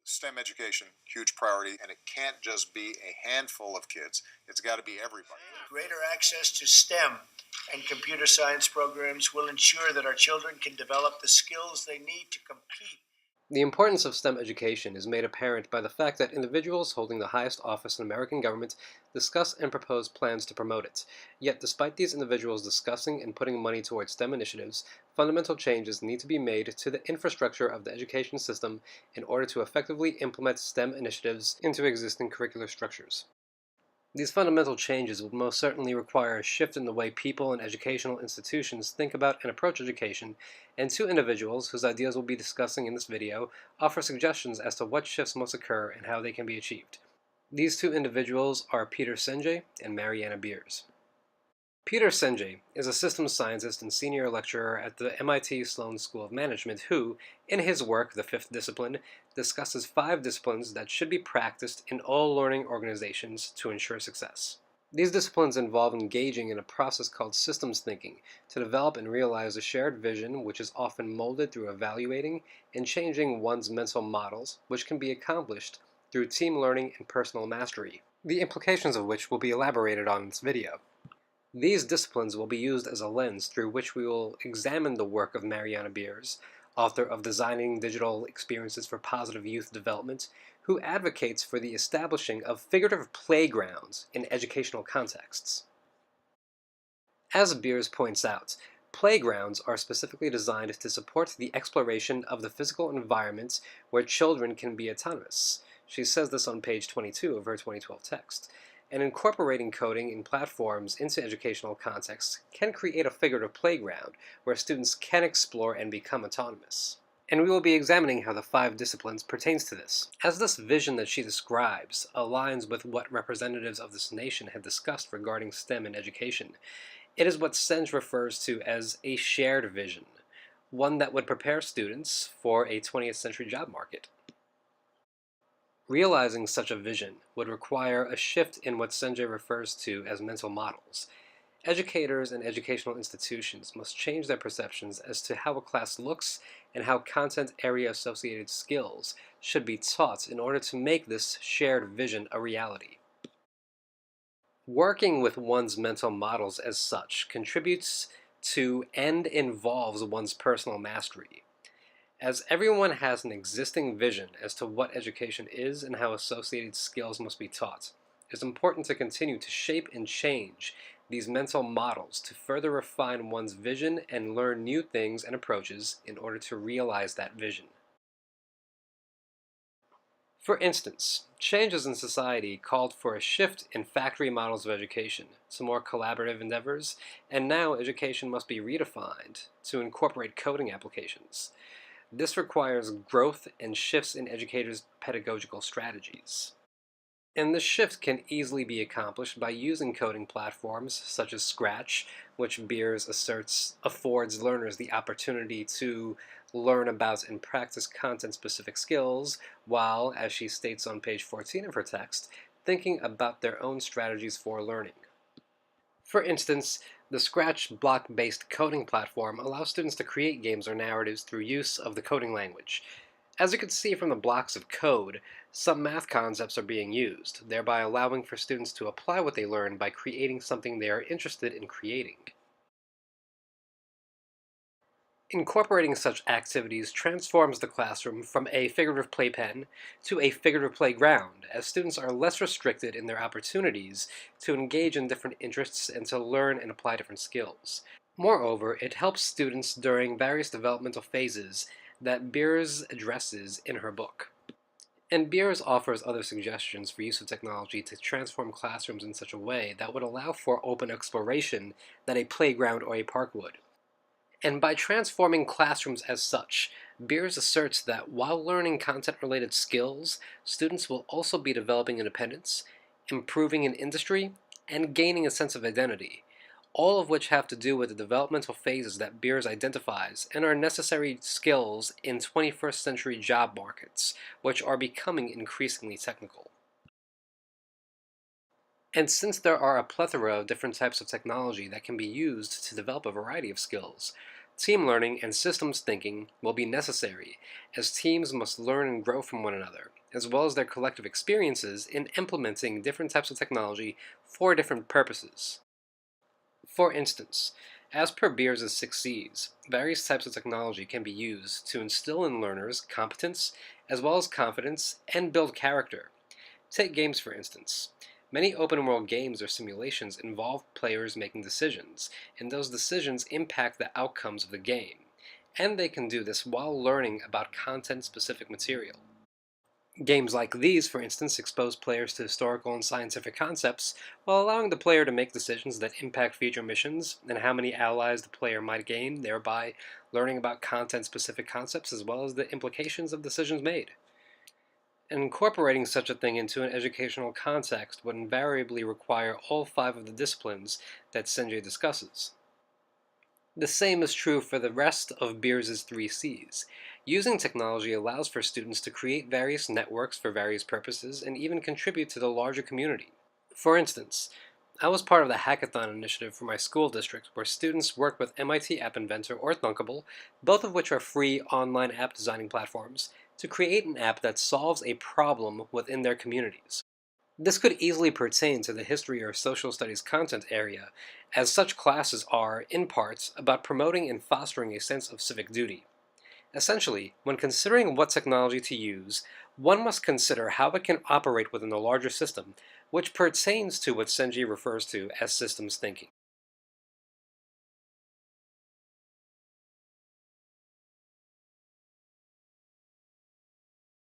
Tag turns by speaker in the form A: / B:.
A: STEM education, huge priority, and it can't just be a handful of kids. It's got to be everybody.
B: Greater access to STEM and computer science programs will ensure that our children can develop the skills they need to compete.
C: The importance of STEM education is made apparent by the fact that individuals holding the highest office in American government discuss and propose plans to promote it. Yet, despite these individuals discussing and putting money towards STEM initiatives, fundamental changes need to be made to the infrastructure of the education system in order to effectively implement STEM initiatives into existing curricular structures. These fundamental changes would most certainly require a shift in the way people and educational institutions think about and approach education, and two individuals, whose ideas we'll be discussing in this video, offer suggestions as to what shifts must occur and how they can be achieved. These two individuals are Peter Senge and Mariana Beers. Peter Senge is a systems scientist and senior lecturer at the MIT Sloan School of Management who, in his work, The Fifth Discipline, discusses 5 disciplines that should be practiced in all learning organizations to ensure success. These disciplines involve engaging in a process called systems thinking to develop and realize a shared vision which is often molded through evaluating and changing one's mental models, which can be accomplished through team learning and personal mastery, the implications of which will be elaborated on in this video. These disciplines will be used as a lens through which we will examine the work of Mariana Beers, author of Designing Digital Experiences for Positive Youth Development, who advocates for the establishing of figurative playgrounds in educational contexts. As Beers points out, playgrounds are specifically designed to support the exploration of the physical environment where children can be autonomous. She says this on page 22 of her 2012 text. And incorporating coding in platforms into educational contexts can create a figurative playground where students can explore and become autonomous. And we will be examining how the 5 disciplines pertains to this. As this vision that she describes aligns with what representatives of this nation had discussed regarding STEM in education, it is what Senge refers to as a shared vision, one that would prepare students for a 20th century job market. Realizing such a vision would require a shift in what Senge refers to as mental models. Educators and educational institutions must change their perceptions as to how a class looks and how content area associated skills should be taught in order to make this shared vision a reality. Working with one's mental models as such contributes to and involves one's personal mastery. As everyone has an existing vision as to what education is and how associated skills must be taught, it's important to continue to shape and change these mental models to further refine one's vision and learn new things and approaches in order to realize that vision. For instance, changes in society called for a shift in factory models of education to more collaborative endeavors, and now education must be redefined to incorporate coding applications. This requires growth and shifts in educators' pedagogical strategies. And this shift can easily be accomplished by using coding platforms such as Scratch, which Beers asserts affords learners the opportunity to learn about and practice content-specific skills, while, as she states on page 14 of her text, thinking about their own strategies for learning. For instance, the Scratch block-based coding platform allows students to create games or narratives through use of the coding language. As you can see from the blocks of code, some math concepts are being used, thereby allowing for students to apply what they learn by creating something they are interested in creating. Incorporating such activities transforms the classroom from a figurative playpen to a figurative playground, as students are less restricted in their opportunities to engage in different interests and to learn and apply different skills. Moreover, it helps students during various developmental phases that Beers addresses in her book. And Beers offers other suggestions for use of technology to transform classrooms in such a way that would allow for open exploration that a playground or a park would. And by transforming classrooms as such, Beers asserts that while learning content-related skills, students will also be developing independence, improving in industry, and gaining a sense of identity, all of which have to do with the developmental phases that Beers identifies and are necessary skills in 21st century job markets, which are becoming increasingly technical. And since there are a plethora of different types of technology that can be used to develop a variety of skills, Team learning and systems thinking will be necessary, as teams must learn and grow from one another, as well as their collective experiences in implementing different types of technology for different purposes. For instance, as per Beers' 6 C's, various types of technology can be used to instill in learners competence, as well as confidence, and build character. Take games for instance. Many open-world games or simulations involve players making decisions, and those decisions impact the outcomes of the game, and they can do this while learning about content-specific material. Games like these, for instance, expose players to historical and scientific concepts, while allowing the player to make decisions that impact future missions and how many allies the player might gain, thereby learning about content-specific concepts as well as the implications of decisions made. And incorporating such a thing into an educational context would invariably require all 5 of the disciplines that Senjay discusses. The same is true for the rest of Beers' 3 C's. Using technology allows for students to create various networks for various purposes and even contribute to the larger community. For instance, I was part of the Hackathon initiative for my school district, where students worked with MIT App Inventor or Thunkable, both of which are free online app designing platforms, to create an app that solves a problem within their communities. This could easily pertain to the history or social studies content area, as such classes are, in parts, about promoting and fostering a sense of civic duty. Essentially, when considering what technology to use, one must consider how it can operate within a larger system, which pertains to what Senjay refers to as systems thinking.